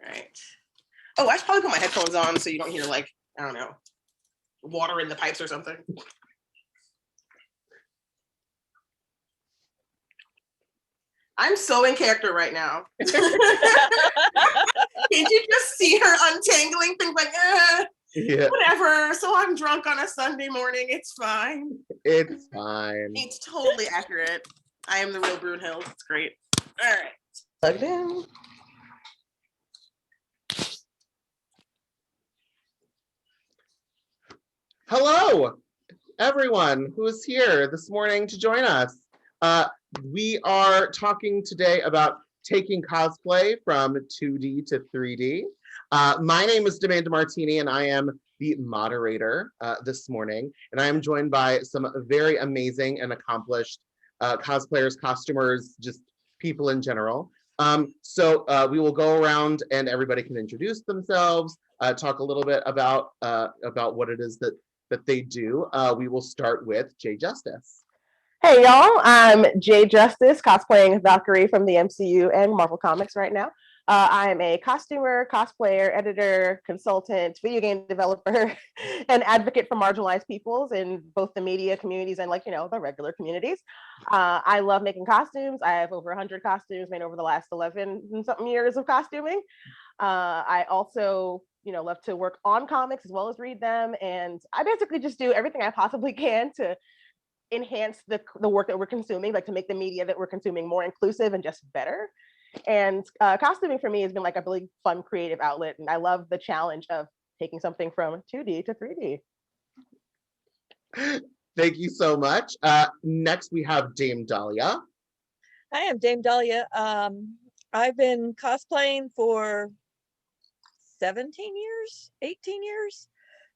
All right. Oh, I should probably put my headphones on so you don't hear like, I don't know, water in the pipes or something. I'm so in character right now. Can't you just see her untangling things like, Yeah. whatever. So I'm drunk on a Sunday morning. It's fine. It's fine. It's totally accurate. I am the real Brunhild. It's great. All right. Plugged in. Hello, everyone who is here this morning to join us. We are talking today about taking cosplay from 2D to 3D. My name is Martini, and I am the moderator this morning. And I am joined by some very amazing and accomplished cosplayers, costumers, just people in general. So we will go around and everybody can introduce themselves, talk a little bit about what it is that they do. We will start with Jay Justice. Hey y'all, I'm Jay Justice, cosplaying Valkyrie from the MCU and Marvel Comics right now. I am a costumer, cosplayer, editor, consultant, video game developer, and advocate for marginalized peoples in both the media communities and the regular communities. I love making costumes. I have over 100 costumes made over the last 11 and something years of costuming. I also love to work on comics as well as read them. And I basically just do everything I possibly can to enhance the work that we're consuming, like to make the media that we're consuming more inclusive and just better. And costuming for me has been like a really fun creative outlet. And I love the challenge of taking something from 2D to 3D. Thank you so much. Next, we have Dame Dahlia. I am Dame Dahlia. I've been cosplaying for 17 years, 18 years,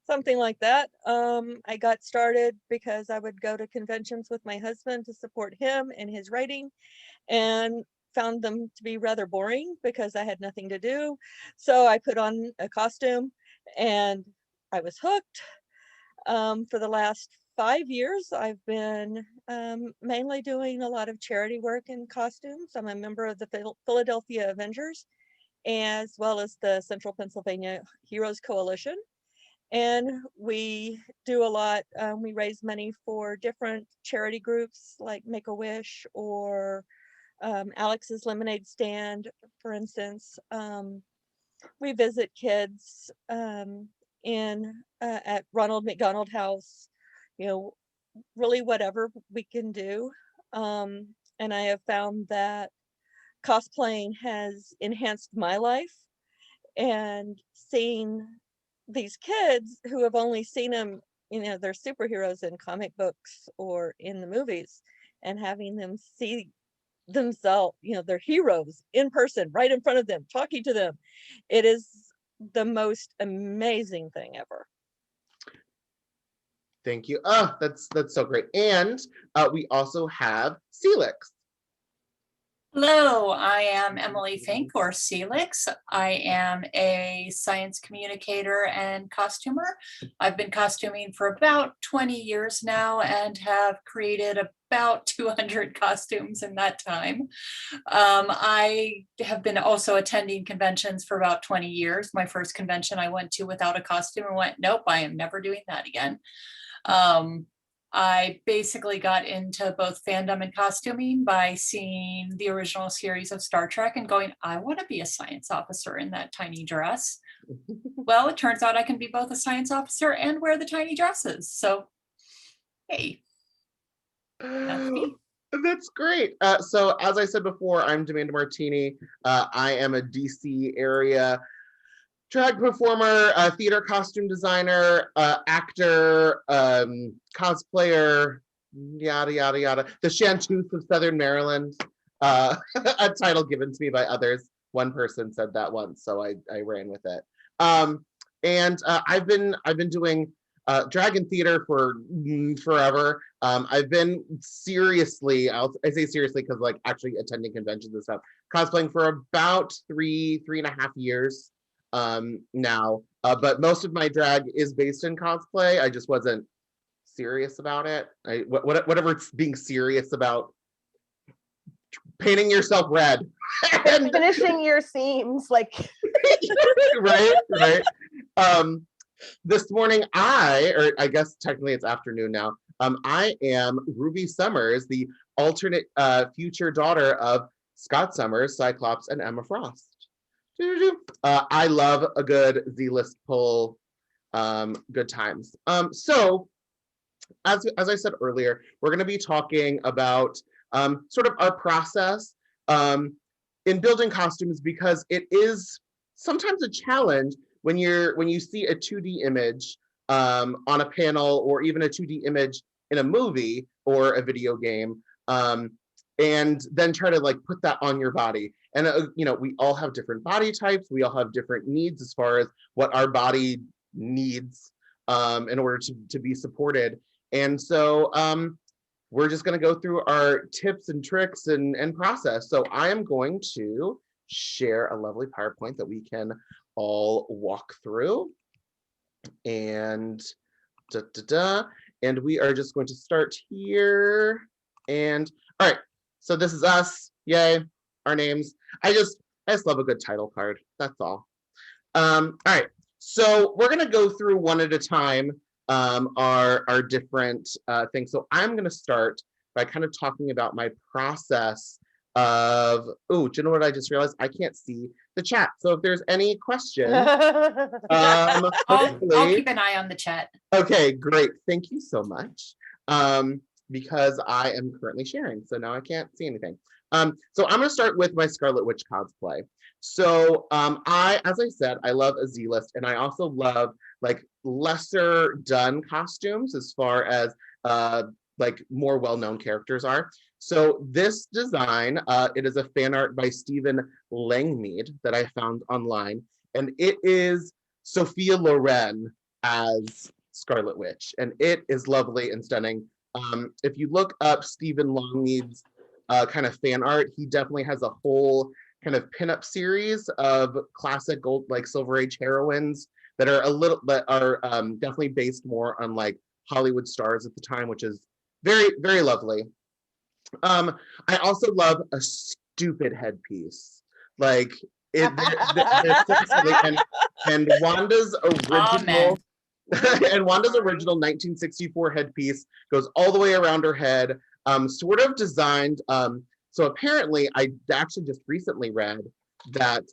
something like that. I got started because I would go to conventions with my husband to support him in his writing, and found them to be rather boring because I had nothing to do. So I put on a costume and I was hooked. For the last 5 years, I've been mainly doing a lot of charity work in costumes. I'm a member of the Philadelphia Avengers, as well as the Central Pennsylvania Heroes Coalition. And we do a lot, we raise money for different charity groups like Make-A-Wish or Alex's Lemonade Stand, for instance. We visit kids at Ronald McDonald House, really whatever we can do. And I have found that cosplaying has enhanced my life, and seeing these kids who have only seen them, they're superheroes in comic books or in the movies, and having them see themselves, they're heroes in person, right in front of them, talking to them. It is the most amazing thing ever. Thank you. Oh, that's so great. And we also have Celix. Hello, I am Emily Fink, or Celix. I am a science communicator and costumer. I've been costuming for about 20 years now and have created about 200 costumes in that time. I have been also attending conventions for about 20 years. My first convention I went to without a costume and went, nope, I am never doing that again. I basically got into both fandom and costuming by seeing the original series of Star Trek and going, I want to be a science officer in that tiny dress. Well, it turns out I can be both a science officer and wear the tiny dresses. So, hey, that's me. That's great. So as I said before, I'm Demanda Martini. I am a DC area drag performer, theater costume designer, actor, cosplayer, yada, yada, yada. The Chanteuse of Southern Maryland, a title given to me by others. One person said that once, so I ran with it. And I've been doing drag and theater for forever. I've been seriously, I say seriously because like actually attending conventions and stuff, cosplaying for about three and a half years. Now, but most of my drag is based in cosplay. I just wasn't serious about it. Whatever it's being serious about, painting yourself red and finishing your seams, like Right. This morning, or I guess technically it's afternoon now, I am Ruby Summers, the alternate future daughter of Scott Summers, Cyclops, and Emma Frost. I love a good Z-list pull, good times. So, as I said earlier, we're going to be talking about sort of our process in building costumes, because it is sometimes a challenge when you see a 2D image on a panel, or even a 2D image in a movie or a video game, and then try to like put that on your body. And you know, we all have different body types. We all have different needs as far as what our body needs in order to be supported. And so we're just going to go through our tips and tricks and process. So I am going to share a lovely PowerPoint that we can all walk through. And and we are just going to start here. And all right, so this is us. Yay, our names. I just love a good title card. That's all. All right, so we're going to go through one at a time our different things. So I'm going to start by kind of talking about my process of, oh, do you know what I just realized? I can't see the chat. So if there's any questions, I'll keep an eye on the chat. Okay, great. Thank you so much. Because I am currently sharing, so now I can't see anything. So I'm gonna start with my Scarlet Witch cosplay. So as I said, I love a Z-list, and I also love like lesser done costumes as far as like more well-known characters are. So this design, it is a fan art by Stephen Langmead that I found online, and it is Sophia Loren as Scarlet Witch, and it is lovely and stunning. If you look up Stephen Langmead's kind of fan art, he definitely has a whole kind of pinup series of classic old like Silver Age heroines that are definitely based more on like Hollywood stars at the time, which is very, very lovely. I also love a stupid headpiece. Like they're so silly. And Wanda's original and Wanda's original 1964 headpiece goes all the way around her head, sort of designed. So apparently, I actually just recently read that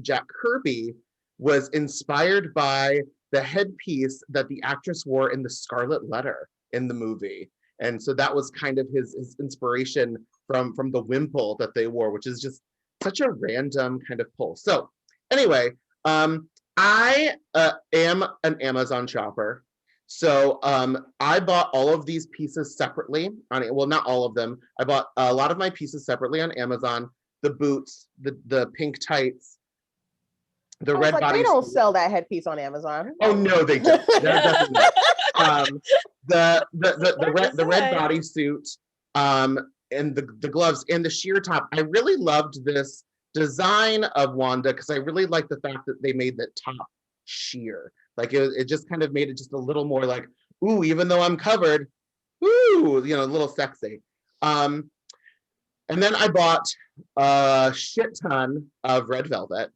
Jack Kirby was inspired by the headpiece that the actress wore in The Scarlet Letter in the movie. And so that was kind of his inspiration from the wimple that they wore, which is just such a random kind of pull. So anyway, I am an Amazon shopper. So I bought all of these pieces separately well, not all of them. I bought a lot of my pieces separately on Amazon. The boots, the pink tights, the red body. They don't sell that headpiece on Amazon. Oh no, they don't. They're definitely not. The red bodysuit, and the gloves and the sheer top. I really loved this design of Wanda because I really like the fact that they made the top sheer. Like it just kind of made it just a little more like, ooh, even though I'm covered, ooh, you know, a little sexy. And then I bought a shit ton of red velvet.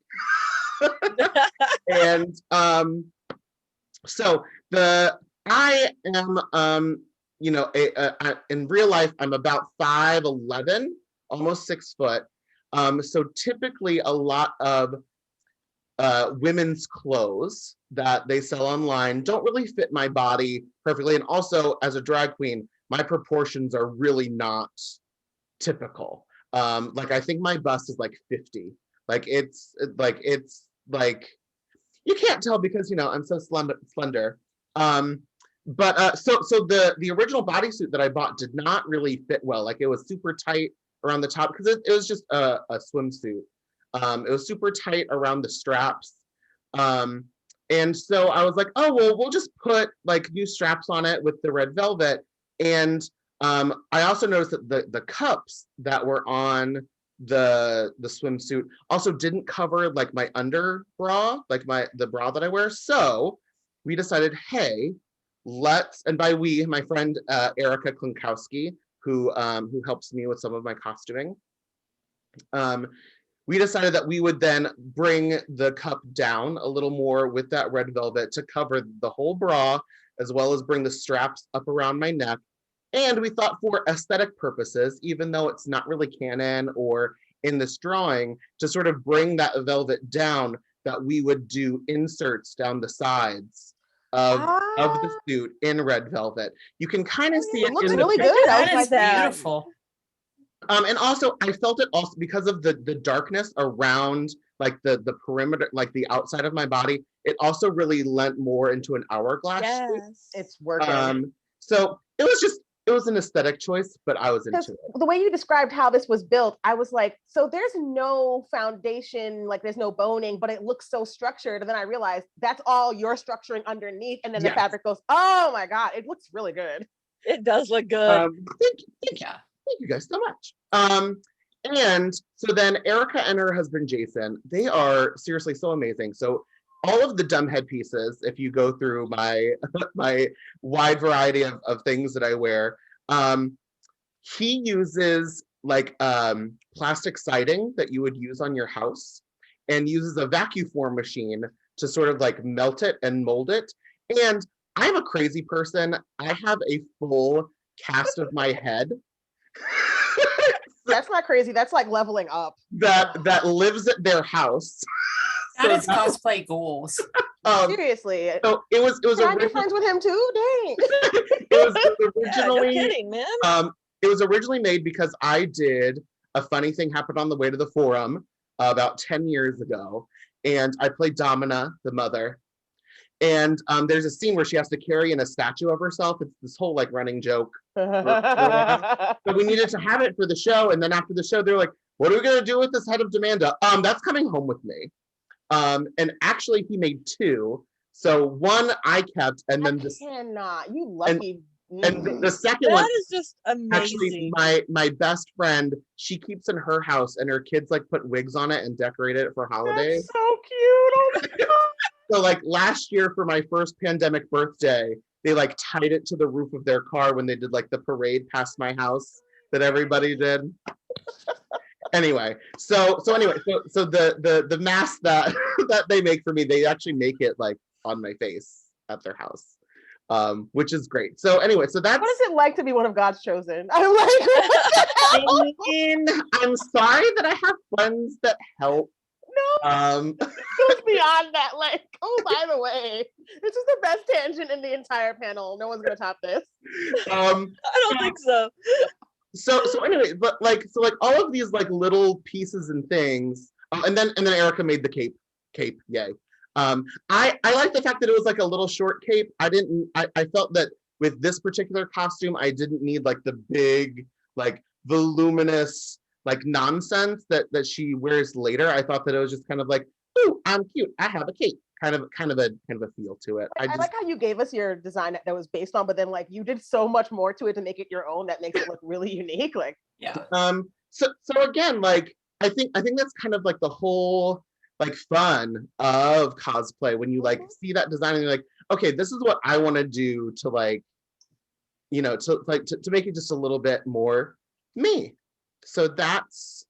And so I am you know, in real life I'm about 5'11", almost 6 foot. So typically a lot of women's clothes that they sell online don't really fit my body perfectly. And also as a drag queen, my proportions are really not typical. Like I think my bust is like 50. Like it's like you can't tell because, you know, I'm so slender. But so the original bodysuit that I bought did not really fit well. Like it was super tight around the top because it was just a swimsuit. It was super tight around the straps. And so I was like, oh, well, we'll just put like new straps on it with the red velvet. And I also noticed that the cups that were on the swimsuit also didn't cover like my under bra, like the bra that I wear. So we decided, hey, and by we, my friend Erica Klunkowski, who helps me with some of my costuming. we decided that we would then bring the cup down a little more with that red velvet to cover the whole bra, as well as bring the straps up around my neck. And we thought for aesthetic purposes, even though it's not really canon or in this drawing, to sort of bring that velvet down, that we would do inserts down the sides of the suit in red velvet. You can kind of see It it looks in really the good. picture. I was That like, is beautiful. And also I felt it also because of the darkness around like the perimeter, like the outside of my body. It also really lent more into an hourglass shape. Yes. it's working. So it was an aesthetic choice, but I was into it. The way you described how this was built, I was like, so there's no foundation, like there's no boning, but it looks so structured. And then I realized that's all you're structuring underneath. And then the Yes. fabric goes, oh my God, it looks really good. It does look good. Yeah. Thank you guys so much. And so then Erica and her husband Jason, they are seriously so amazing. So all of the dumb headpieces, if you go through my my wide variety of things that I wear, he uses like plastic siding that you would use on your house, and uses a vacuum form machine to sort of like melt it and mold it. And I'm a crazy person. I have a full cast of my head That's not crazy. That's like leveling up. that lives at their house. That is cosplay goals. Seriously. So it was Can I be friends with him too? Dang. it was Yeah, no originally kidding, man. it was originally made because I did a funny thing happened on the way to the forum about 10 years ago, and I played Domina, the mother. And there's a scene where she has to carry in a statue of herself. It's this whole like running joke. But we needed to have it for the show, and then after the show, they're like, "What are we gonna do with this head of Demanda?" That's coming home with me. And actually, he made two. So one I kept, and then this, cannot. You lucky. and the second one. That is just Actually, amazing. my best friend, she keeps in her house, and her kids like put wigs on it and decorate it for holidays. That's so cute. Oh my God. So like last year for my first pandemic birthday, they like tied it to the roof of their car when they did like the parade past my house that everybody did. Anyway, so the mask that that they make for me, they actually make it like on my face at their house, which is great. So anyway, so that's What is it like to be one of God's chosen? I'm like, I'm sorry that I have friends that help. no, it goes beyond that. Like, oh, by the way, this is the best tangent in the entire panel. No one's gonna top this. I don't think so. So anyway, but like all of these like little pieces and things, and then Erica made the cape, yay. I like the fact that it was like a little short cape. I felt that with this particular costume, I didn't need like the big, like voluminous, like nonsense that she wears later. I thought that it was just kind of like, ooh, I'm cute, I have a cape. Kind of a feel to it. I like how you gave us your design that was based on, but then like you did so much more to it to make it your own that makes it look really unique. Like, Yeah. So again, like I think that's kind of like the whole like fun of cosplay, when you like see that design and you're like, okay, this is what I want to do to like, you know, to make it just a little bit more me. So that's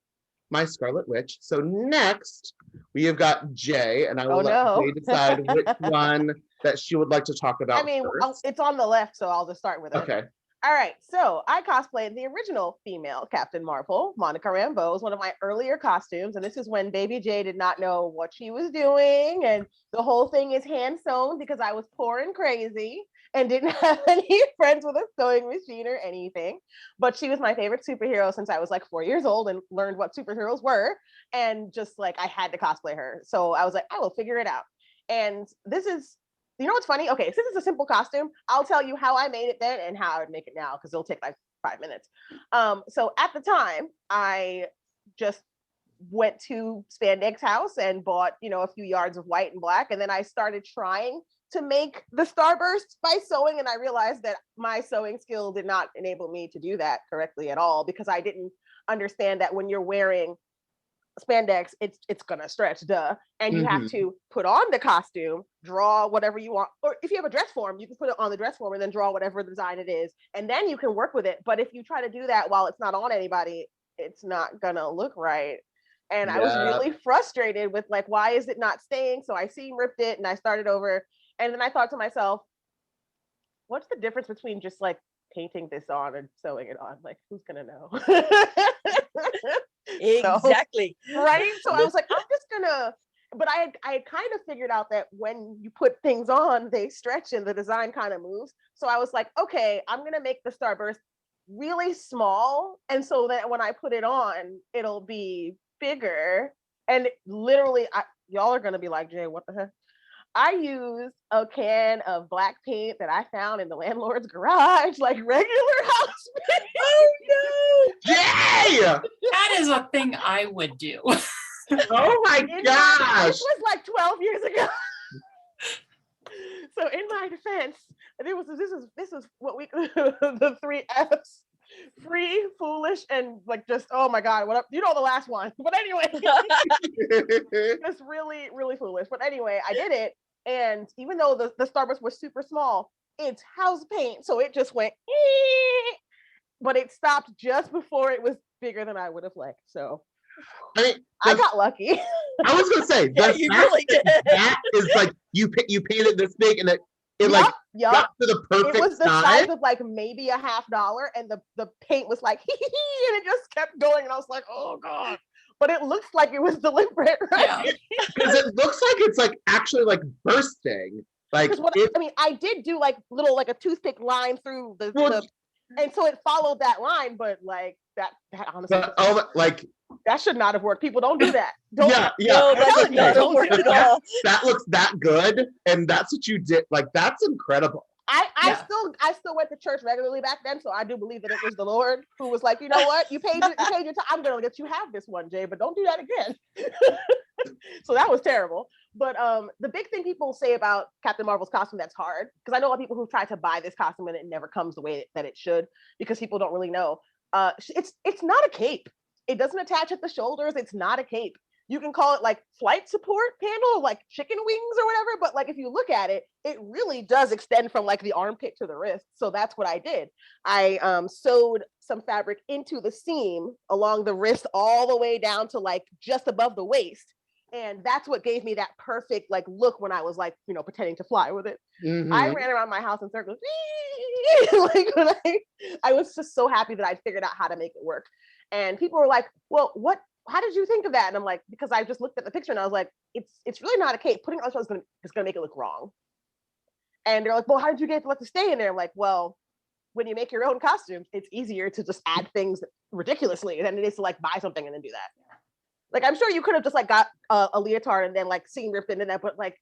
my Scarlet Witch. So next we have got Jay, and I will let Jay decide which one that she would like to talk about. I mean, first. it's on the left, so I'll just start with it. Okay. All right, so I cosplayed the original female Captain Marvel. Monica Rambeau is one of my earlier costumes, and this is when Baby J did not know what she was doing, and the whole thing is hand sewn because I was poor and crazy and didn't have any friends with a sewing machine or anything. But she was my favorite superhero since I was like 4 years old and learned what superheroes were, and just like I had to cosplay her. So I was like, I will figure it out. And this is, you know what's funny? Okay, since it's a simple costume, I'll tell you how I made it then and how I would make it now, because it'll take like 5 minutes. So at the time, I just went to Spandex House and bought, you know, a few yards of white and black, and then I started trying to make the starbursts by sewing, and I realized that my sewing skill did not enable me to do that correctly at all, because I didn't understand that when you're wearing spandex, it's gonna stretch, duh, and you have to put on the costume, draw whatever you want, or if you have a dress form, you can put it on the dress form and then draw whatever design it is, and then you can work with it. But if you try to do that while it's not on anybody, it's not gonna look right. And I was really frustrated with like, why is it not staying? So I seam ripped it and I started over. And then I thought to myself, what's the difference between just like painting this on and sewing it on? Like, who's gonna know? Exactly. So, right? So I was like, I'm just gonna, but I had kind of figured out that when you put things on, they stretch and the design kind of moves. So I was like, okay, I'm gonna make the starburst really small. And so that when I put it on, it'll be bigger. And literally, y'all are gonna be like, Jay, what the heck? I used a can of black paint that I found in the landlord's garage, like regular house paint. Oh no! Yay! That is a thing I would do. Oh my gosh! This was like 12 years ago. So in my defense, this is what we the 3 F's: free, foolish, and like just oh my god, what up? You know the last one. But anyway, just really, really foolish. But anyway, I did it, and even though the Starburst was super small, it's house paint, so it just went. But it stopped just before it was bigger than I would have liked. So I mean, I got lucky. I was gonna say Yeah, you really did. that is like you painted this big and it like got to the perfect It was the size. size of like maybe $50, and the paint was like and it just kept going, and I was like, oh god. But it looks like it was deliberate, right? Yeah. Because it looks like it's like actually like bursting. Like I mean, I did do like little like a toothpick line through the and so it followed that line, but like that honestly, like that should not have worked. People don't do that. Don't, yeah. No, that does not work at all. That looks that good, and that's what you did. Like that's incredible. I still went to church regularly back then, so I do believe that it was the Lord who was like, you know what, you paid your time. I'm gonna let you have this one, Jay, but don't do that again. So that was terrible. But the big thing people say about Captain Marvel's costume that's hard, because I know a lot of people who try to buy this costume and it never comes the way that it should, because people don't really know. It's not a cape. It doesn't attach at the shoulders. It's not a cape. You can call it like flight support panel, like chicken wings or whatever. But like, if you look at it, it really does extend from like the armpit to the wrist. So that's what I did. I sewed some fabric into the seam along the wrist all the way down to like just above the waist. And that's what gave me that perfect like look when I was like, you know, pretending to fly with it. Mm-hmm. I ran around my house in circles. Like when I was just so happy that I figured out how to make it work. And people were like, well, how did you think of that? And I'm like, because I just looked at the picture and I was like, it's really not a cape. Putting it on is gonna make it look wrong. And they're like, well, how did you get to let it stay in there? I'm like, well, when you make your own costumes, it's easier to just add things ridiculously than it is to like buy something and then do that. Like, I'm sure you could have just like got a leotard and then like seam ripped into that, but like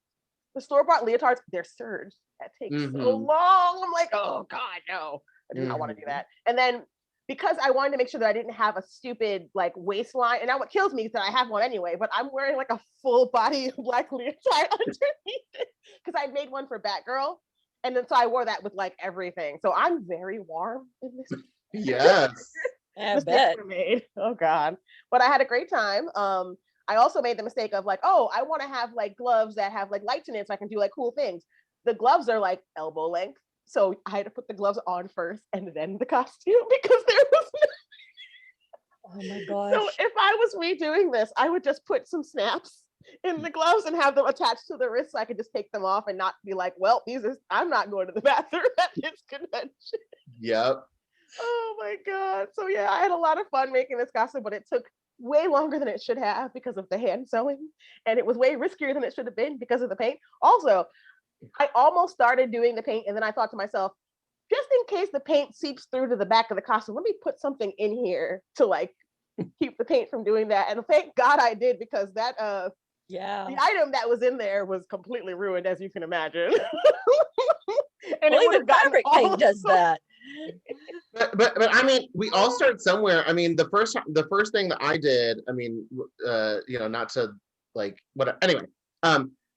the store-bought leotards, they're serged. That takes so long. I'm like, oh God, no, I do not want to do that. And then because I wanted to make sure that I didn't have a stupid like waistline, and now what kills me is that I have one anyway, but I'm wearing like a full body black leotard underneath it because I made one for Batgirl. And then so I wore that with like everything. So I'm very warm in this. Yes. I bet. Oh God. But I had a great time. I also made the mistake of like, oh, I want to have like gloves that have like lights in it so I can do like cool things. The gloves are like elbow length. So I had to put the gloves on first and then the costume because there was no... Oh my gosh. So if I was redoing this, I would just put some snaps in the gloves and have them attached to the wrist so I could just take them off and not be like, well, I'm not going to the bathroom at this convention. Yep. Oh my God. So yeah, I had a lot of fun making this costume, but it took way longer than it should have because of the hand sewing. And it was way riskier than it should have been because of the paint. Also, I almost started doing the paint and then I thought to myself, just in case the paint seeps through to the back of the costume, let me put something in here to like keep the paint from doing that. And thank God I did, because that the item that was in there was completely ruined, as you can imagine. And well, even fabric paint does that. But I mean, we all start somewhere. I mean, the first thing that I did, I mean, you know, not to like what anyway,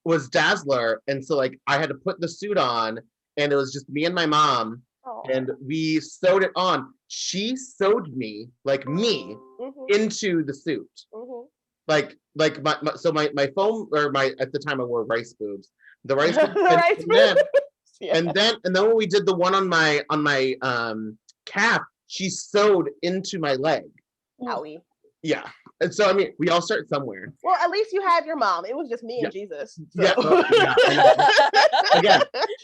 was Dazzler, and so like I had to put the suit on, and it was just me and my mom, and we sewed it on. She sewed me into the suit, like my foam, or my, at the time I wore rice boobs, the rice boobs, and then when we did the one on my calf, she sewed into my leg. Owie. Yeah. And so, I mean, we all start somewhere. Well, at least you had your mom. It was just me and Jesus. So. Yeah, well, yeah, I know. Again,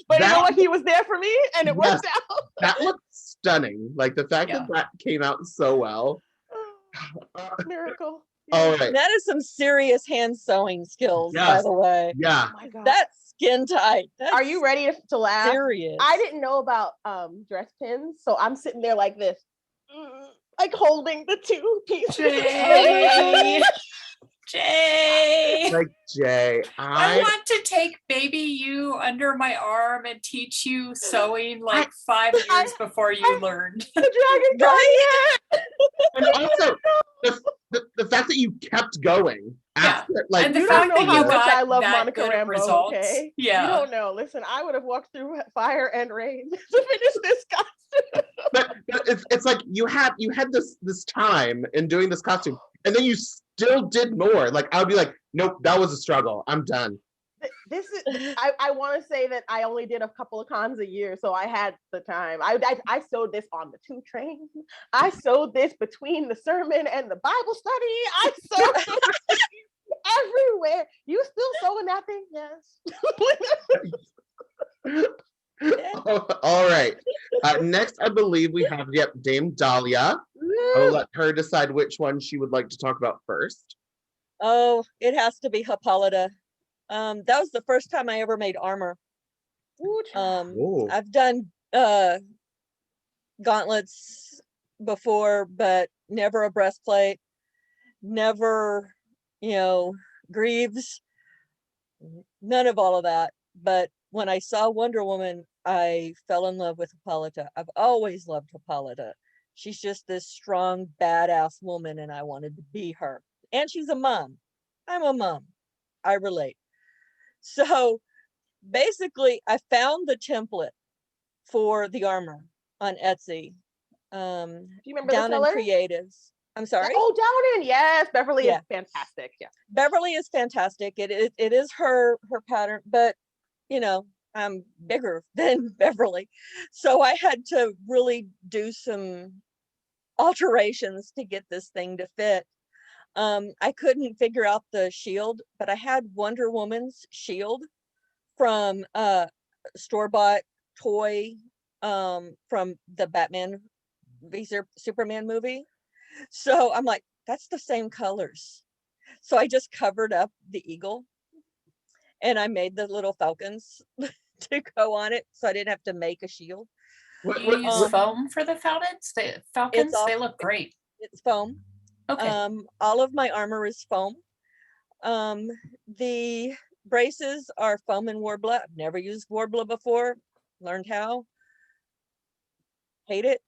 but you know that- what? He was there for me, and it worked out. that looked stunning. Like the fact Yeah. that came out so well. Miracle. All right. That is some serious hand sewing skills, by Yes. the way. Yeah. Oh my God. That's skin tight. That's Are you ready to laugh? serious. I didn't know about dress pins, so I'm sitting there like this, like holding the two pieces. Jay. Jay. Like Jay, I want to take baby you under my arm and teach you sewing like 5 years before you learned. The dragon guy. and also the fact that you kept going after, like, And the You fact don't know that you how much I got love that Monica good of Rambeau, results. okay? Yeah. You don't know. Listen, I would have walked through fire and rain to finish this costume. but it's like you had this time in doing this costume, and then you still did more. Like I would be like, nope, that was a struggle. I'm done. This is. I want to say that I only did a couple of cons a year, so I had the time. I sewed this on the 2 trains. I sewed this between the sermon and the Bible study. I sewed everywhere. You still sewing that thing? Yes. All right. Next, I believe we have Dame Dahlia. I'll let her decide which one she would like to talk about first. Oh, it has to be Hippolyta. That was the first time I ever made armor. Ooh. I've done gauntlets before, but never a breastplate, never, greaves, none of all of that. But when I saw Wonder Woman, I fell in love with Hippolyta. I've always loved Hippolyta. She's just this strong, badass woman, and I wanted to be her. And she's a mom. I'm a mom. I relate. So basically, I found the template for the armor on Etsy. Do you remember Down the in seller? Creatives. I'm sorry. Oh, Down in, yes, Beverly Yeah. is fantastic. Yeah. Beverly is fantastic. It is her pattern, but I'm bigger than Beverly, so I had to really do some alterations to get this thing to fit. I couldn't figure out the shield, but I had Wonder Woman's shield from store-bought toy from the Batman v Superman movie. So I'm like, that's the same colors. So I just covered up the eagle and I made the little falcons to go on it, so I didn't have to make a shield. You use foam for the falcons? They look great. It's foam. Okay. All of my armor is foam. The braces are foam and Warbler. I've never used Warbler before. Learned how. Hate it,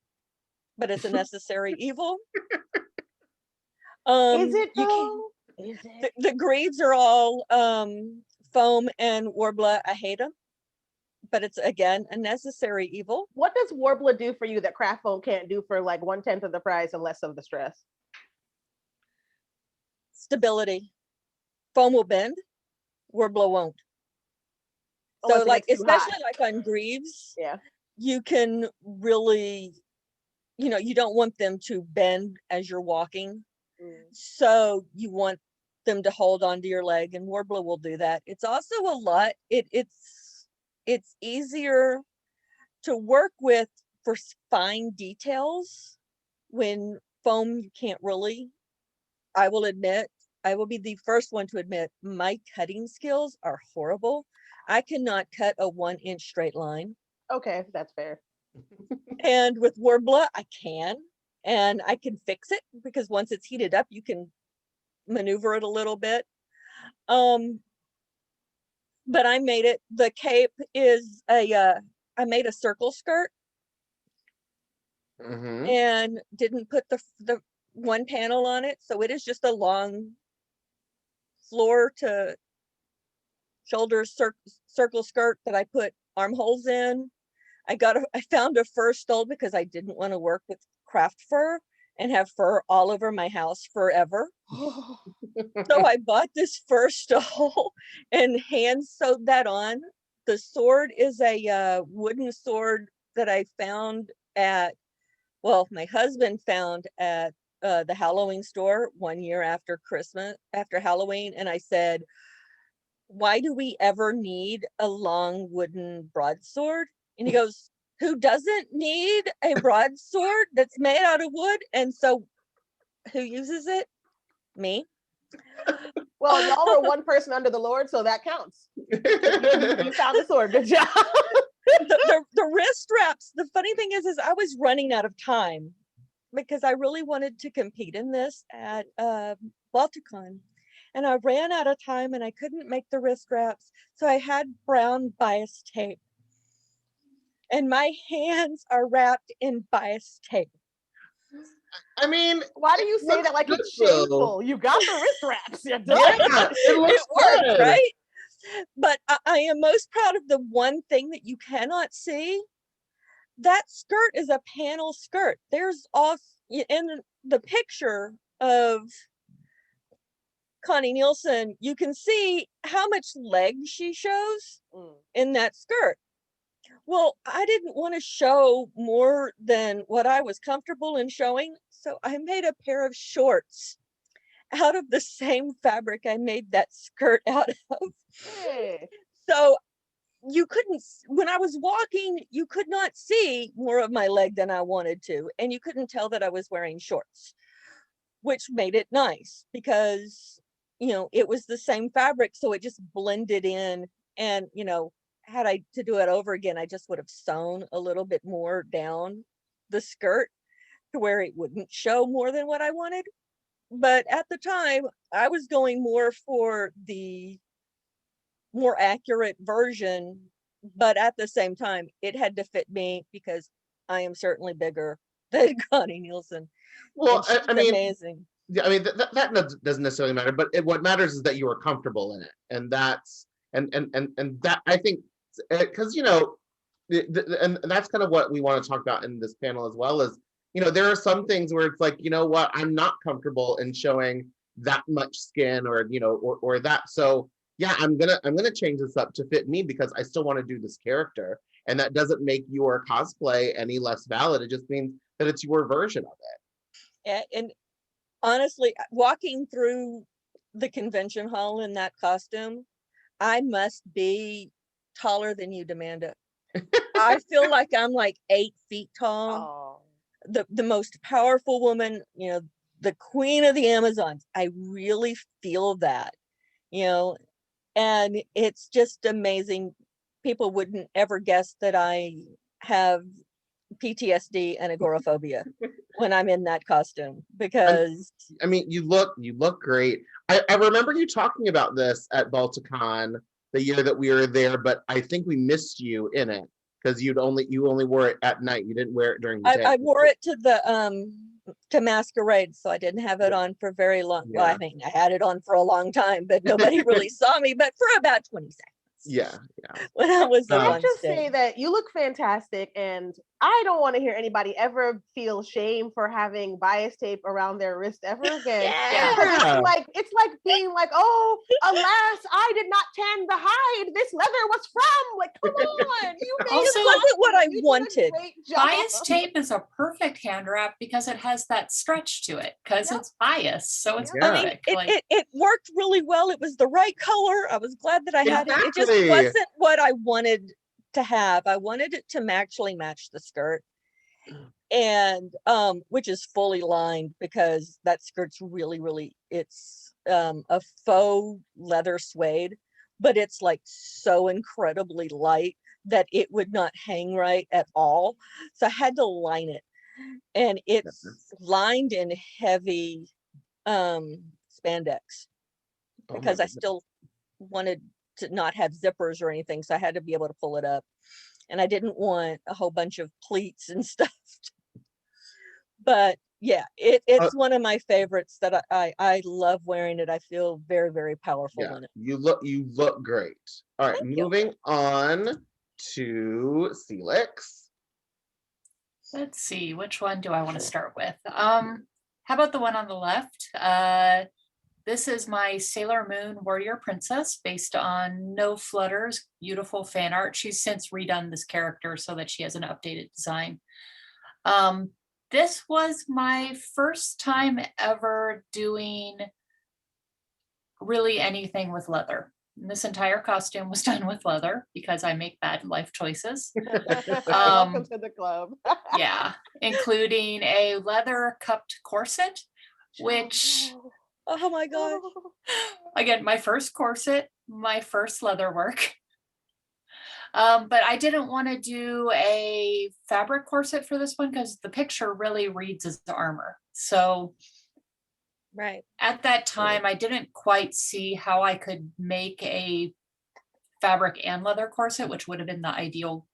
but it's a necessary evil. Is it you though? Is it? the greaves are all foam and Warbler. I hate them, but it's again a necessary evil. What does Warbler do for you that craft foam can't do for like 1/10 of the price and less of the stress? Stability. Foam will bend, Warbler won't. Unless So it like, gets too hot. especially like on greaves, Yeah. you can really, you don't want them to bend as you're walking. So you want them to hold onto your leg, and Warbler will do that. It's also a lot. It's easier to work with for fine details when foam you can't really. I will admit, I will be the first one to admit my cutting skills are horrible. I cannot cut a 1-inch straight line. Okay, that's fair. And with Warbler, I can. And I can fix it because once it's heated up, you can maneuver it a little bit. But I made it. The cape is I made a circle skirt and didn't put the one panel on it. So it is just a long floor to shoulder circle skirt that I put armholes in. I found a fur stole because I didn't want to work with craft fur and have fur all over my house forever. So I bought this fur stole and hand sewed that on. The sword is a wooden sword that I found my husband found at the Halloween store one year after Christmas, after Halloween, and I said, why do we ever need a long wooden broadsword? And he goes, who doesn't need a broadsword that's made out of wood? And so who uses it? Me. Well, y'all were one person under the Lord, so that counts. You found the sword. Good job. The wrist wraps, the funny thing is I was running out of time because I really wanted to compete in this at Balticon. And I ran out of time and I couldn't make the wrist wraps. So I had brown bias tape. And my hands are wrapped in bias tape. I mean, Why do you say that like it's shameful? You got the wrist wraps. You're done. yeah, it looks worked, good. right? But I am most proud of the one thing that you cannot see. That skirt is a panel skirt. There's also in the picture of Connie Nielsen, you can see how much leg she shows in that skirt. Well, I didn't want to show more than what I was comfortable in showing, so I made a pair of shorts out of the same fabric I made that skirt out of. Hey. So you couldn't, when I was walking, you could not see more of my leg than I wanted to, and you couldn't tell that I was wearing shorts, which made it nice because, you know, it was the same fabric, so it just blended in. And, you know, had I to do it over again, I just would have sewn a little bit more down the skirt to where it wouldn't show more than what I wanted. But at the time, I was going more for the more accurate version, but at the same time, it had to fit me because I am certainly bigger than Connie Nielsen. Well, I mean, amazing. Yeah, I mean that doesn't necessarily matter, but what matters is that you are comfortable in it, and that's and that I think because you know, and that's kind of what we want to talk about in this panel as well. Is, you know, there are some things where it's like, you know what, I'm not comfortable in showing that much skin, or you know, or that. So yeah, I'm gonna change this up to fit me because I still want to do this character, and that doesn't make your cosplay any less valid. It just means that it's your version of it. And honestly, walking through the convention hall in that costume, I must be taller than you, Demanda. I feel like I'm like 8 feet tall. Oh. The most powerful woman, you know, the queen of the Amazons. I really feel that, you know, and it's just amazing. People wouldn't ever guess that I have PTSD and agoraphobia when I'm in that costume, because I mean, you look great. I remember you talking about this at Balticon the year that we were there, but I think we missed you in it because you only wore it at night. You didn't wear it during the day. I wore it to the to masquerade, so I didn't have it on for very long. Yeah. Well, I mean, I had it on for a long time, but nobody really saw me, but for about 20 seconds. Yeah. When I was Can I on just stage. say that you look fantastic, and I don't want to hear anybody ever feel shame for having bias tape around their wrist ever again. Yeah. Because it's like being like, oh, alas, I did not tan the hide this leather was from. Like, come on, you made Also, it wasn't what I awesome. You did a wanted. great job. Bias tape is a perfect hand wrap because it has that stretch to it because Yep. it's bias, so it's Yeah. I mean, perfect. Like, it worked really well. It was the right color. I was glad that I had it. It just Exactly. wasn't what I wanted to have. I wanted it to actually match the skirt, and which is fully lined because that skirt's really, it's a faux leather suede, but it's like so incredibly light that it would not hang right at all. So I had to line it, and it's lined in heavy spandex Oh my because I goodness. still wanted to not have zippers or anything, so I had to be able to pull it up, and I didn't want a whole bunch of pleats and stuff. But yeah, it's one of my favorites that I love wearing it. I feel very powerful Yeah, in it. you look great. All right, Thank you. moving on to Celix. let's see, which one do I want to start with? How about the one on the left? This is my Sailor Moon Warrior Princess based on No Flutter's beautiful fan art. She's since redone this character so that she has an updated design. This was my first time ever doing really anything with leather. And this entire costume was done with leather because I make bad life choices. Welcome to the club. Yeah, including a leather cupped corset, which, Oh my gosh. again, my first corset, my first leather work. But I didn't want to do a fabric corset for this one because the picture really reads as armor. So Right. at that time, I didn't quite see how I could make a fabric and leather corset, which would have been the ideal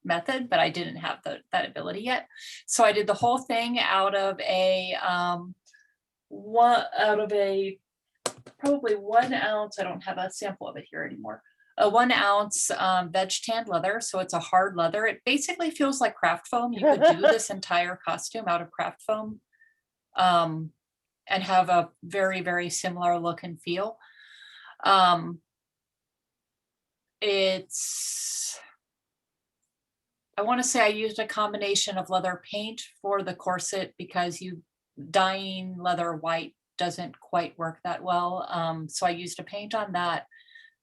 method, but I didn't have that ability yet. So I did the whole thing out of a probably 1 ounce. I don't have a sample of it here anymore. A 1 ounce veg tanned leather. So it's a hard leather. It basically feels like craft foam. You could do this entire costume out of craft foam and have a very, very similar look and feel. I want to say I used a combination of leather paint for the corset because dyeing leather white doesn't quite work that well. So I used a paint on that,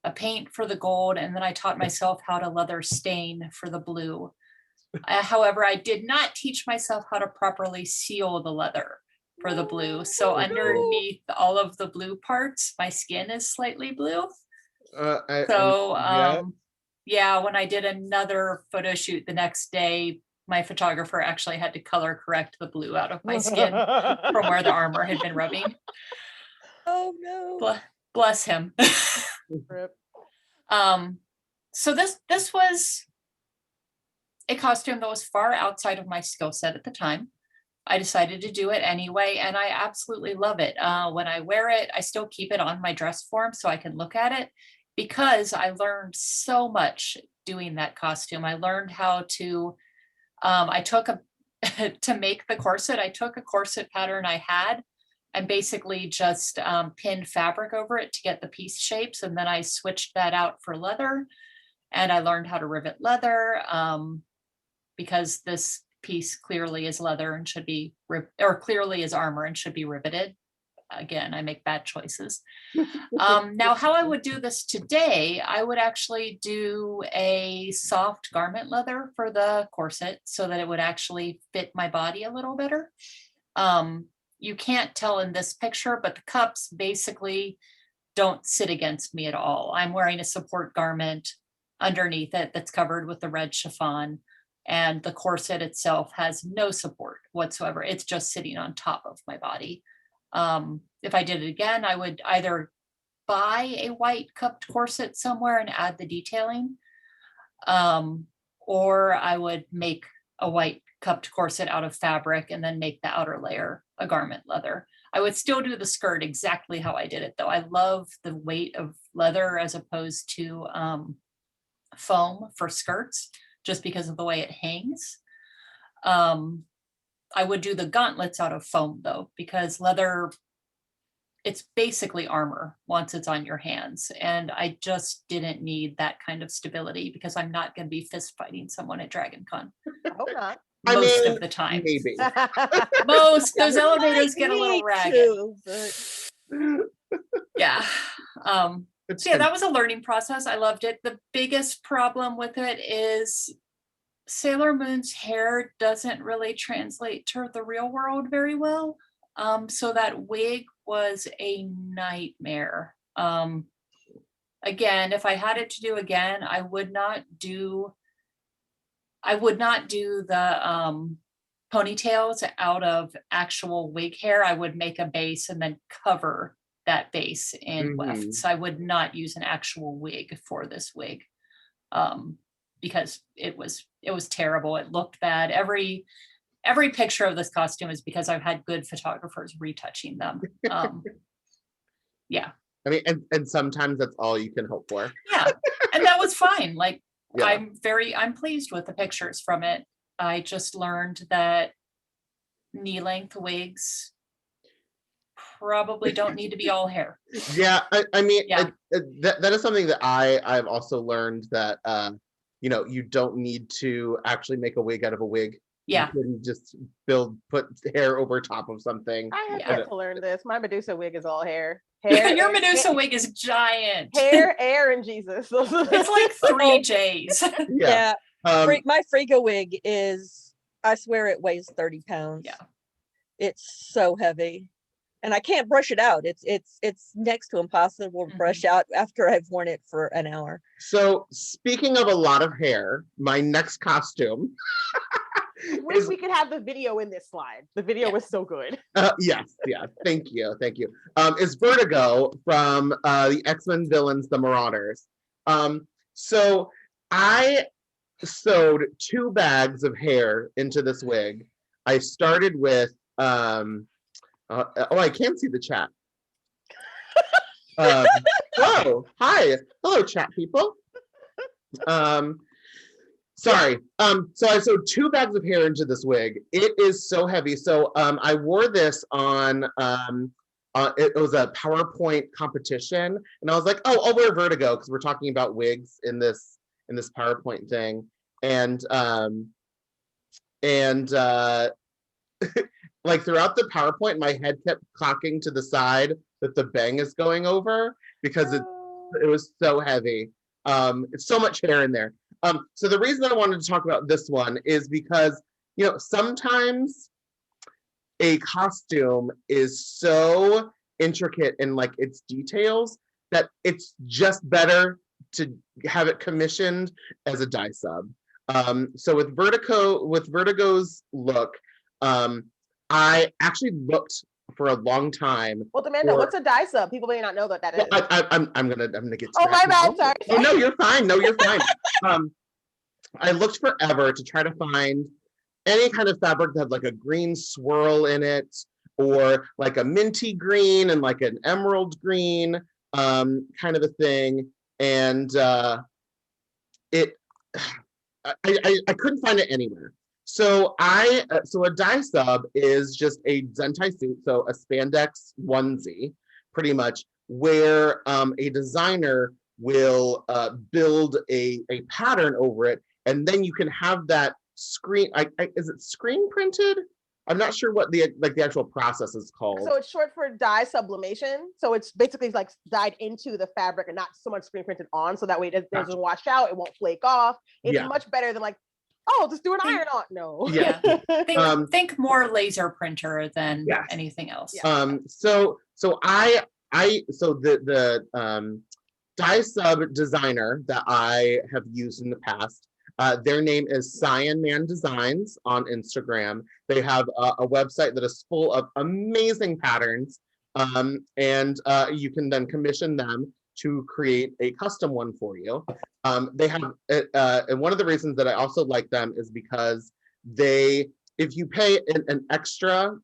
a paint for the gold, and then I taught myself how to leather stain for the blue. However, I did not teach myself how to properly seal the leather for the blue. So underneath all of the blue parts, my skin is slightly blue. Yeah, when I did another photo shoot the next day, my photographer actually had to color correct the blue out of my skin from where the armor had been rubbing. Oh no. Bless him. So this was a costume that was far outside of my skill set at the time. I decided to do it anyway, and I absolutely love it. When I wear it, I still keep it on my dress form so I can look at it, because I learned so much doing that costume. I learned how to, to make the corset, I took a corset pattern I had and basically just pinned fabric over it to get the piece shapes. And then I switched that out for leather, and I learned how to rivet leather because this piece clearly is leather and should be, or clearly is armor and should be riveted. Again, I make bad choices. Now, how I would do this today, I would actually do a soft garment leather for the corset so that it would actually fit my body a little better. You can't tell in this picture, but the cups basically don't sit against me at all. I'm wearing a support garment underneath it that's covered with the red chiffon, and the corset itself has no support whatsoever. It's just sitting on top of my body. If I did it again, I would either buy a white cupped corset somewhere and add the detailing, or I would make a white cupped corset out of fabric and then make the outer layer a garment leather. I would still do the skirt exactly how I did it, though. I love the weight of leather as opposed to foam for skirts, just because of the way it hangs. I would do the gauntlets out of foam though, because leather, it's basically armor once it's on your hands. And I just didn't need that kind of stability because I'm not going to be fist fighting someone at DragonCon. I hope not. Most of the time. Maybe. Those elevators get a little ragged. Yeah. So yeah, that was a learning process. I loved it. The biggest problem with it is Sailor Moon's hair doesn't really translate to the real world very well. So that wig was a nightmare. Again, if I had it to do again, I would not do the ponytails out of actual wig hair. I would make a base and then cover that base in wefts. I would not use an actual wig for this wig because it was terrible. It looked bad. Every picture of this costume is because I've had good photographers retouching them. Yeah. I mean, and sometimes that's all you can hope for. Yeah, and that was fine. Like, yeah. I'm pleased with the pictures from it. I just learned that knee-length wigs probably don't need to be all hair. Yeah, I mean, yeah. That is something that I've also learned, that you know, you don't need to actually make a wig out of a wig. Yeah. You couldn't just put hair over top of something. I have Yeah. yet to learn this. My Medusa wig is all hair. Your air- Medusa wig is giant. Hair, air, and Jesus. It's like 3 J's. Yeah. My Frigo wig is, I swear it weighs 30 pounds. Yeah. It's so heavy. And I can't brush it out. It's next to impossible to brush out after I've worn it for an hour. So speaking of a lot of hair, my next costume. Wish we could have the video in this slide. The video was so good. Yes, yeah. Thank you. Is Vertigo from the X-Men villains, the Marauders. So I sewed 2 bags of hair into this wig. I started with I can't see the chat. Hello, hi, hello, chat people. Sorry. So I sewed 2 bags of hair into this wig. It is so heavy. So I wore this on it was a PowerPoint competition, and I was like, oh, I'll wear Vertigo because we're talking about wigs in this PowerPoint thing, and like throughout the PowerPoint, my head kept cocking to the side that the bang is going over because it was so heavy. It's so much hair in there. So the reason I wanted to talk about this one is because, you know, sometimes a costume is so intricate in like its details that it's just better to have it commissioned as a dye sub. So with Vertigo's look, I actually looked for a long time. Well, Amanda, what's a dye sub? People may not know what that is. I'm gonna get to Oh, my bad. Sorry. Oh no, you're fine. No, you're fine. I looked forever to try to find any kind of fabric that had like a green swirl in it, or like a minty green and like an emerald green, kind of a thing. And I couldn't find it anywhere. So a dye sub is just a Zentai suit, so a spandex onesie, pretty much, where a designer will build a pattern over it, and then you can have that screen. Is it screen printed? I'm not sure what the actual process is called. So it's short for dye sublimation. So it's basically like dyed into the fabric and not so much screen printed on, so that way it doesn't wash out, it won't flake off. It's much better than like, oh, just do an iron on. No. Yeah. Think more laser printer than anything else. Yeah. So the dye sub designer that I have used in the past, their name is Cyan Man Designs on Instagram. They have a website that is full of amazing patterns, and you can then commission them to create a custom one for you. They have, and one of the reasons that I also like them is because if you pay an extra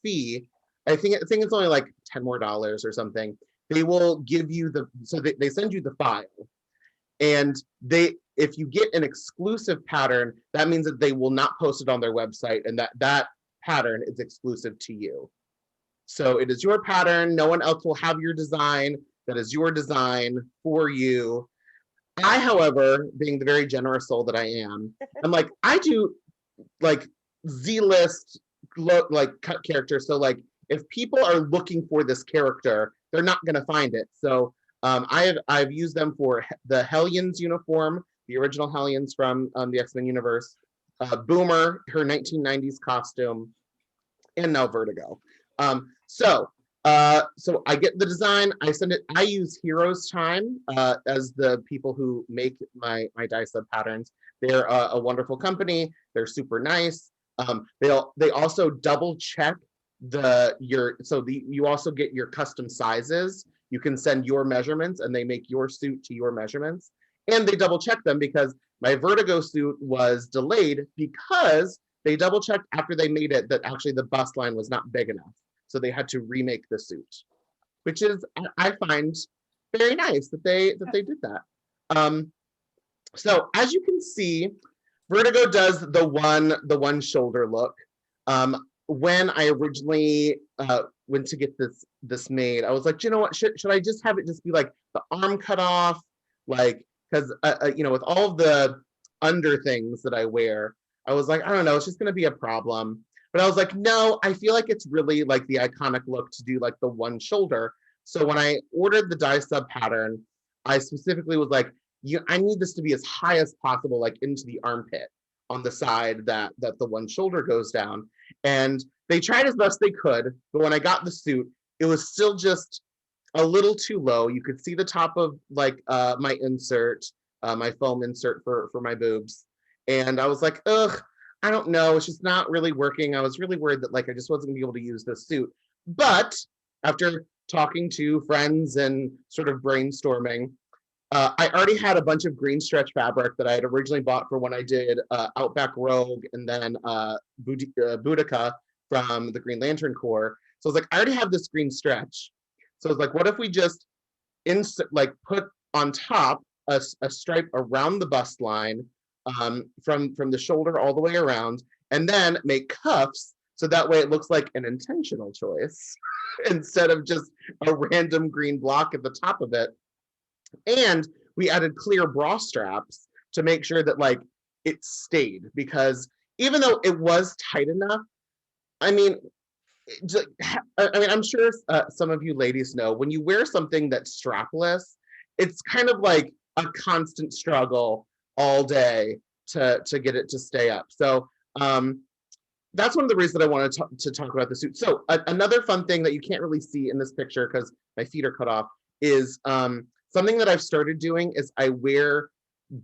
fee, I think it's only like $10 more or something, they will give you they send you the file, and if you get an exclusive pattern, that means that they will not post it on their website, and that pattern is exclusive to you. So it is your pattern, no one else will have your design. That is your design for you. I, however, being the very generous soul that I am, I'm like, I do like Z-list like cut characters. So like if people are looking for this character, they're not gonna find it. So I've used them for the Hellions uniform, the original Hellions from the X-Men universe, Boomer, her 1990s costume, and now Vertigo. So I get the design, I send it, I use Heroes Time as the people who make my dye sub patterns. They're a wonderful company, they're super nice. They also double check you also get your custom sizes. You can send your measurements and they make your suit to your measurements. And they double check them because my Vertigo suit was delayed because they double checked after they made it that actually the bust line was not big enough. So they had to remake the suit, which is, I find, very nice that they did that. So as you can see, Vertigo does the one shoulder look. When I originally went to get this made, I was like, you know what? Should I just have it just be like the arm cut off, like because with all of the under things that I wear, I was like, I don't know, it's just going to be a problem. But I was like, no, I feel like it's really like the iconic look to do like the one shoulder. So when I ordered the dye sub pattern, I specifically was like, I need this to be as high as possible, like into the armpit on the side that the one shoulder goes down. And they tried as best they could, but when I got the suit, it was still just a little too low. You could see the top of like my insert, my foam insert for my boobs. And I was like, ugh, I don't know, it's just not really working. I was really worried that like I just wasn't gonna be able to use this suit. But after talking to friends and sort of brainstorming, I already had a bunch of green stretch fabric that I had originally bought for when I did Outback Rogue and then Boudica from the Green Lantern Corps. So I was like, I already have this green stretch. So I was like, what if we just put on top a stripe around the bust line from the shoulder all the way around, and then make cuffs so that way it looks like an intentional choice instead of just a random green block at the top of it. And we added clear bra straps to make sure that like it stayed, because even though it was tight enough, I mean, I'm sure some of you ladies know when you wear something that's strapless, it's kind of like a constant struggle all day to get it to stay up. So that's one of the reasons that I wanted to talk about the suit. So another fun thing that you can't really see in this picture because my feet are cut off is something that I've started doing is I wear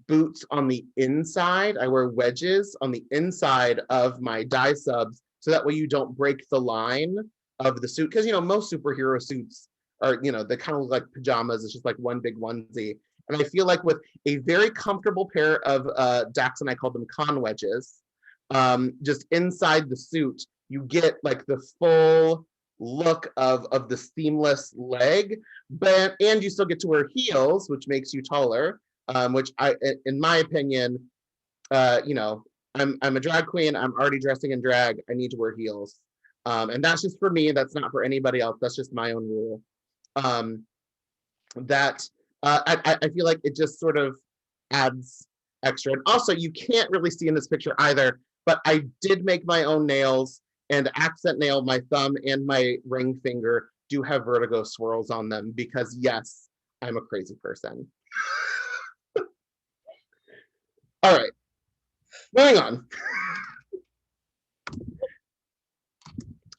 boots on the inside. I wear wedges on the inside of my dye subs, so that way you don't break the line of the suit. Because, you know, most superhero suits are, you know, they kind of look like pajamas. It's just like one big onesie. And I feel like with a very comfortable pair of Dax, and I call them con wedges, just inside the suit, you get like the full look of the seamless leg, and you still get to wear heels, which makes you taller, which in my opinion, you know, I'm a drag queen, I'm already dressing in drag, I need to wear heels. And that's just for me, that's not for anybody else, that's just my own rule. I feel like it just sort of adds extra. And also, you can't really see in this picture either, but I did make my own nails, and accent nail, my thumb and my ring finger do have Vertigo swirls on them because, yes, I'm a crazy person. All right, moving on.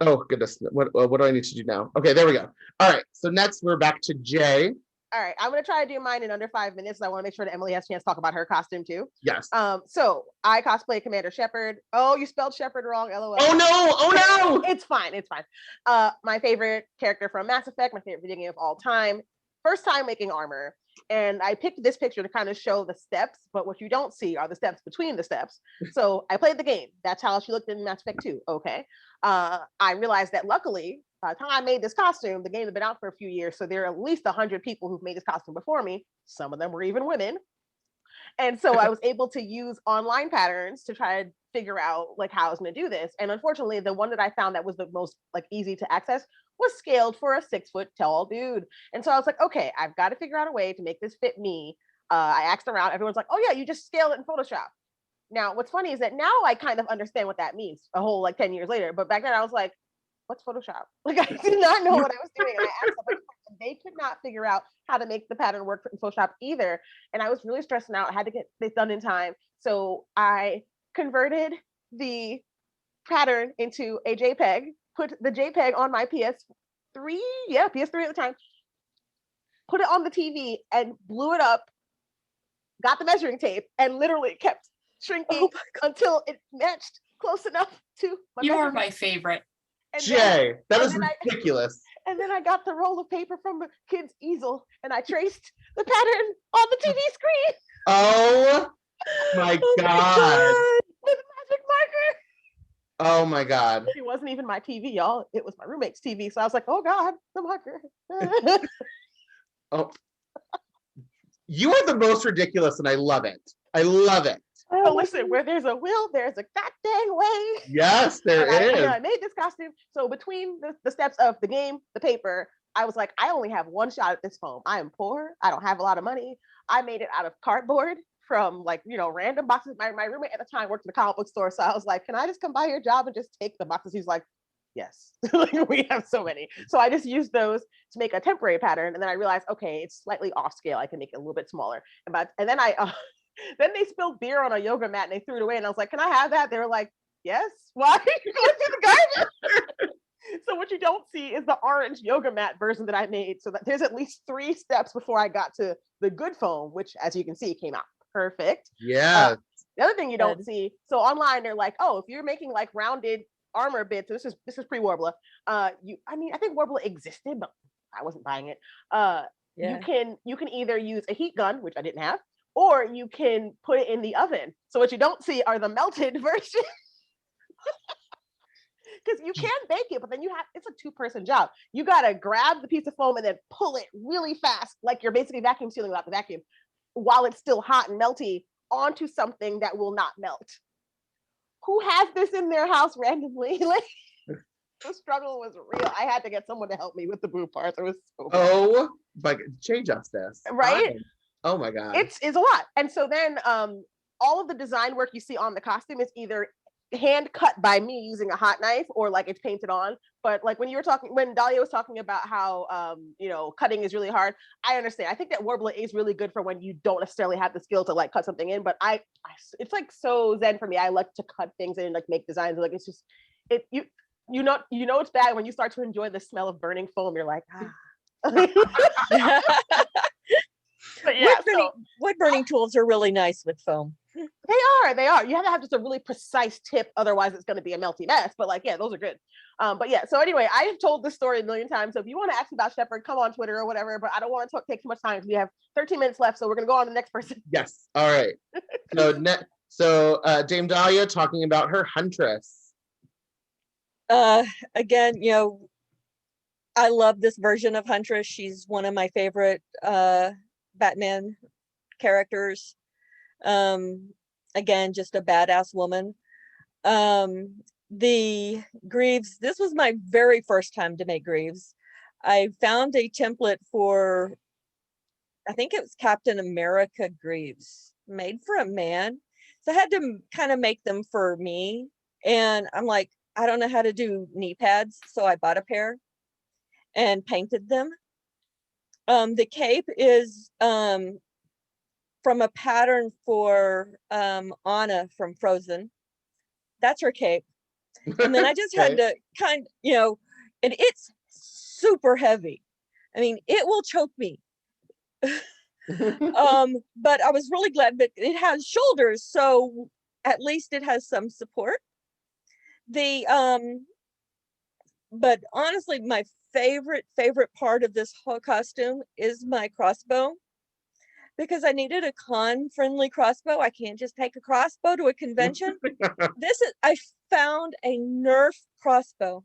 Oh, goodness, what do I need to do now? Okay, there we go. All right, so next we're back to Jay. All right, I'm gonna try to do mine in under 5 minutes. I want to make sure that Emily has a chance to talk about her costume too. Yes. So I cosplay Commander Shepard. Oh, you spelled Shepard wrong, LOL. Oh no, oh no! It's fine, it's fine. My favorite character from Mass Effect, my favorite video game of all time. First time making armor. And I picked this picture to kind of show the steps, but what you don't see are the steps between the steps. So I played the game. That's how she looked in Mass Effect 2. Okay. I realized that luckily, by the time I made this costume, the game had been out for a few years. So there are at least 100 people who've made this costume before me. Some of them were even women. And so I was able to use online patterns to try to figure out like how I was going to do this. And unfortunately, the one that I found that was the most like easy to access was scaled for a 6 foot tall dude. And so I was like, okay, I've got to figure out a way to make this fit me. I asked around, everyone's like, oh yeah, you just scale it in Photoshop. Now, what's funny is that now I kind of understand what that means a whole like 10 years later. But back then I was like, what's Photoshop? Like I did not know what I was doing. And I asked somebody, they could not figure out how to make the pattern work in Photoshop either. And I was really stressing out. I had to get this done in time. So I converted the pattern into a JPEG, put the JPEG on my PS3, PS3 at the time, put it on the TV and blew it up, got the measuring tape, and literally kept shrinking until it matched close enough to my You are my favorite. And Jay, that is ridiculous. And then I got the roll of paper from the kid's easel and I traced the pattern on the TV screen. Oh my God. With a magic marker. Oh my God. It wasn't even my TV, y'all. It was my roommate's TV. So I was like, oh God, the marker. Oh, you are the most ridiculous and I love it. I love it. Oh, listen, where there's a will, there's a goddamn way. Yes, there is. I made this costume. So between the steps of the game, the paper, I was like, I only have one shot at this foam. I am poor. I don't have a lot of money. I made it out of cardboard from like, random boxes. My roommate at the time worked in a comic book store. So I was like, can I just come by your job and just take the boxes? He's like, yes, we have so many. So I just used those to make a temporary pattern. And then I realized, okay, it's slightly off scale. I can make it a little bit smaller. And then then they spilled beer on a yoga mat and they threw it away. And I was like, can I have that? They were like, yes. Why? You going to the garbage? So what you don't see is the orange yoga mat version that I made. So that there's at least 3 steps before I got to the good foam, which, as you can see, came out perfect. Yeah. The other thing you don't see, so online they're like, oh, if you're making like rounded armor bits, so this is pre-Warbler. I think Warbler existed, but I wasn't buying it. You can either use a heat gun, which I didn't have, or you can put it in the oven. So what you don't see are the melted version. Because you can bake it, but then it's a 2-person job. You gotta grab the piece of foam and then pull it really fast, like you're basically vacuum sealing without the vacuum, while it's still hot and melty, onto something that will not melt. Who has this in their house randomly? Like, the struggle was real. I had to get someone to help me with the boo parts. It was so bad. Oh, like J Justice. Right? Oh my God. It's a lot. And so then all of the design work you see on the costume is either hand cut by me using a hot knife or like it's painted on. But like when Dahlia was talking about how cutting is really hard, I understand. I think that Warbler is really good for when you don't necessarily have the skill to like cut something in, but it's like so zen for me. I like to cut things in and like make designs. Like it's just you know it's bad when you start to enjoy the smell of burning foam. You're like, But yeah, wood burning tools are really nice with foam. They are. You have to have just a really precise tip, otherwise it's going to be a melty mess. But like, yeah, those are good. But yeah, so anyway, I have told this story a million times. So if you want to ask me about Shepard, come on Twitter or whatever. But I don't want to take too much time because we have 13 minutes left. So we're going to go on to the next person. Yes. All right. So Dame Dahlia talking about her Huntress. Again, I love this version of Huntress. She's one of my favorite Batman characters. Again, just a badass woman. The Greaves, this was my very first time to make Greaves. I found a template for, I think it was Captain America Greaves, made for a man. So I had to kind of make them for me. And I'm like, I don't know how to do knee pads. So I bought a pair and painted them. The cape is from a pattern for Anna from Frozen. That's her cape. And then I just had to and it's super heavy. I mean, it will choke me. But I was really glad that it has shoulders, so at least it has some support. But honestly, my favorite part of this whole costume is my crossbow, because I needed a con-friendly crossbow. I can't just take a crossbow to a convention. I found a Nerf crossbow,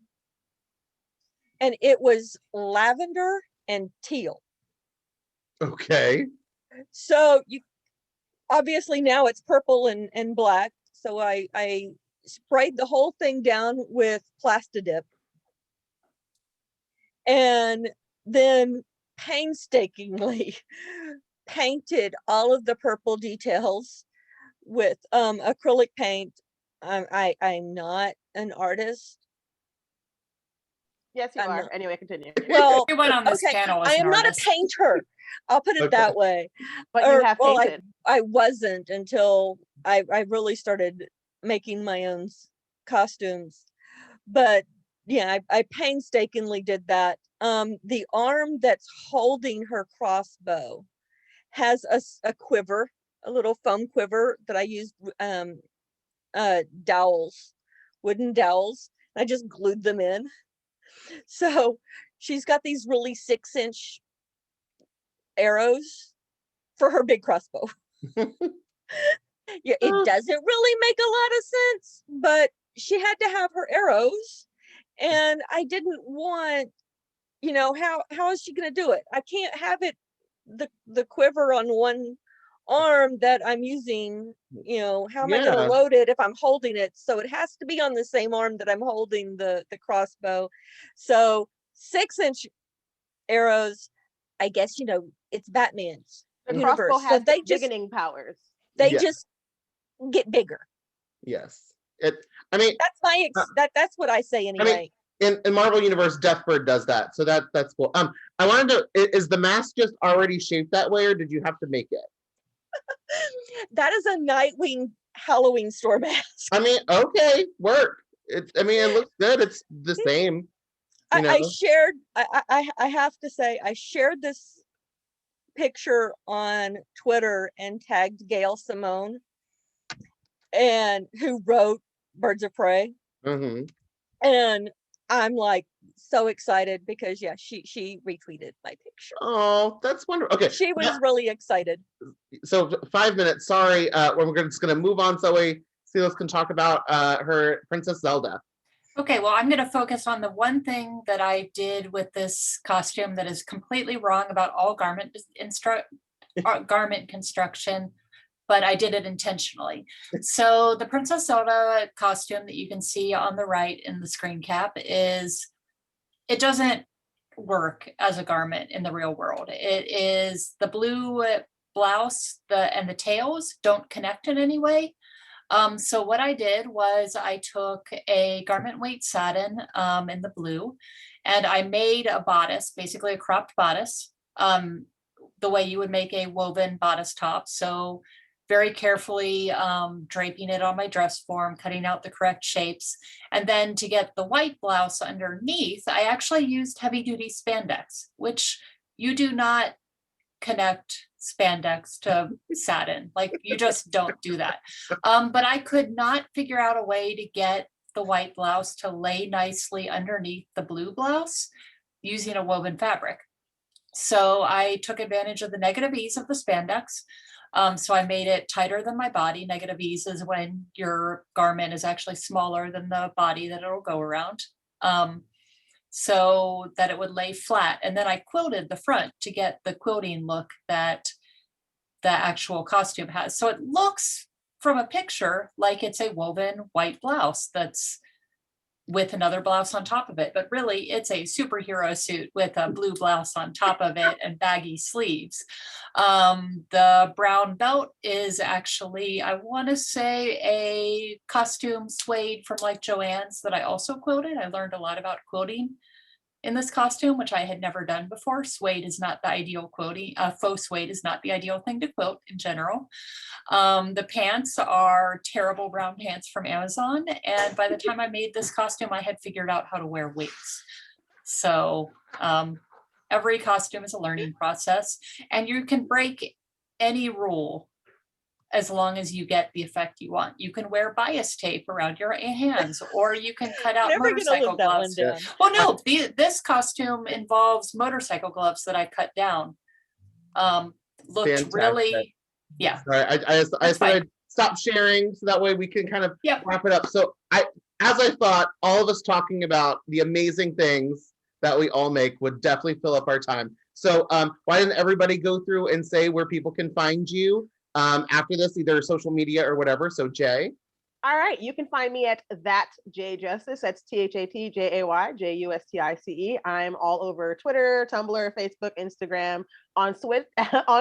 and it was lavender and teal. Okay. So you obviously now it's purple and black. So I sprayed the whole thing down with Plastidip, and then painstakingly painted all of the purple details with acrylic paint. I'm not an artist. Yes, you are. Anyway, continue. Well, Everyone on this panel is I am an not a artist. painter. I'll put it that way. But you have painted. I wasn't until I really started making my own costumes. But yeah, I painstakingly did that. The arm that's holding her crossbow has a quiver, a little foam quiver that I used dowels, wooden dowels. I just glued them in. So she's got these really 6-inch arrows for her big crossbow. Yeah, it doesn't really make a lot of sense, but she had to have her arrows, and I didn't want, how is she going to do it? I can't have it the quiver on one arm that I'm using. How am I going to load it if I'm holding it? So it has to be on the same arm that I'm holding the crossbow. So 6-inch arrows, I guess, it's Batman's The universe. crossbow has so they beginning powers. They Yeah. just get bigger. Yes. I mean, That's my that's what I say anyway. in Marvel Universe, Deathbird does that, so that's cool. I wanted to. Is the mask just already shaped that way, or did you have to make it? That is a Nightwing Halloween store mask. I mean, okay, work. I mean, it looks good. It's the same. You know? I shared. I have to say, I shared this picture on Twitter and tagged Gail Simone, and who wrote Birds of Prey. Mm-hmm. And I'm like so excited because yeah, she retweeted my picture. Oh, that's wonderful. Okay, She was really excited. so 5 minutes. Sorry, we're just going to move on so Silas can talk about her Princess Zelda. Okay, well, I'm going to focus on the one thing that I did with this costume that is completely wrong about all garment construction, but I did it intentionally. So the Princess Zelda costume that you can see on the right in the screen cap it doesn't work as a garment in the real world. It is the blue blouse and the tails don't connect in any way. So what I did was I took a garment weight satin in the blue, and I made a bodice, basically a cropped bodice, the way you would make a woven bodice top. So very carefully draping it on my dress form, cutting out the correct shapes. And then to get the white blouse underneath, I actually used heavy duty spandex, which you do not connect spandex to satin. Like you just don't do that. But I could not figure out a way to get the white blouse to lay nicely underneath the blue blouse using a woven fabric. So I took advantage of the negative ease of the spandex. So I made it tighter than my body. Negative ease is when your garment is actually smaller than the body that it'll go around. So that it would lay flat. And then I quilted the front to get the quilting look that the actual costume has. So it looks from a picture like it's a woven white blouse that's with another blouse on top of it, but really it's a superhero suit with a blue blouse on top of it and baggy sleeves. The brown belt is actually, I want to say, a costume suede from like Joann's that I also quilted. I learned a lot about quilting in this costume, which I had never done before. Suede is not the ideal quilting. Faux suede is not the ideal thing to quilt in general. The pants are terrible brown pants from Amazon. And by the time I made this costume, I had figured out how to wear wigs. So every costume is a learning process, and you can break any rule as long as you get the effect you want. You can wear bias tape around your hands, or you can cut out motorcycle gloves. Well, no, this costume involves motorcycle gloves that I cut down. Looked Fantastic. Really, yeah. Sorry, I said I'd stop sharing so that way we can kind of wrap it up. So as I thought, all of us talking about the amazing things that we all make would definitely fill up our time. So why didn't everybody go through and say where people can find you after this, either social media or whatever? So Jay. All right, you can find me at that Jay Justice. That's ThatJayJustice. I'm all over Twitter, Tumblr, Facebook, Instagram, on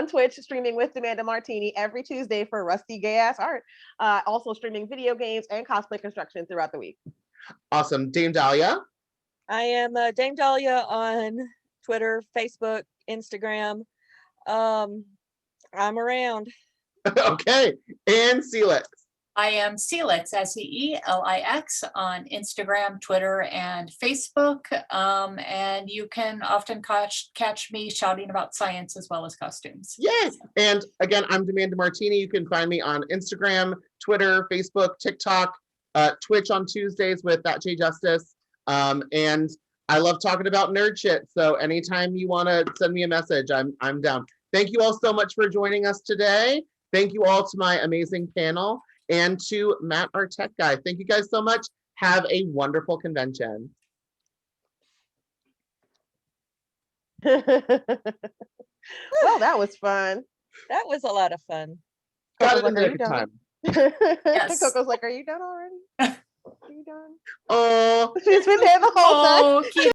Twitch, streaming with Amanda Martini every Tuesday for rusty gay ass art. Also streaming video games and cosplay construction throughout the week. Awesome, Dame Dahlia. I am Dame Dahlia on Twitter, Facebook, Instagram. I'm around. Okay, and Celix. I am Celix, Seelix, on Instagram, Twitter, and Facebook. And you can often catch me shouting about science as well as costumes. Yes. And again, I'm Amanda Martini. You can find me on Instagram, Twitter, Facebook, TikTok, Twitch on Tuesdays with That Jay Justice. And I love talking about nerd shit. So anytime you want to send me a message, I'm down. Thank you all so much for joining us today. Thank you all to my amazing panel. And to Matt, our tech guy. Thank you guys so much. Have a wonderful convention. Well, that was fun. That was a lot of fun. Got it Coco's in like, there every time. Yes. Coco's like, are you done already? Are you done? Oh, She's been there the whole time. Oh,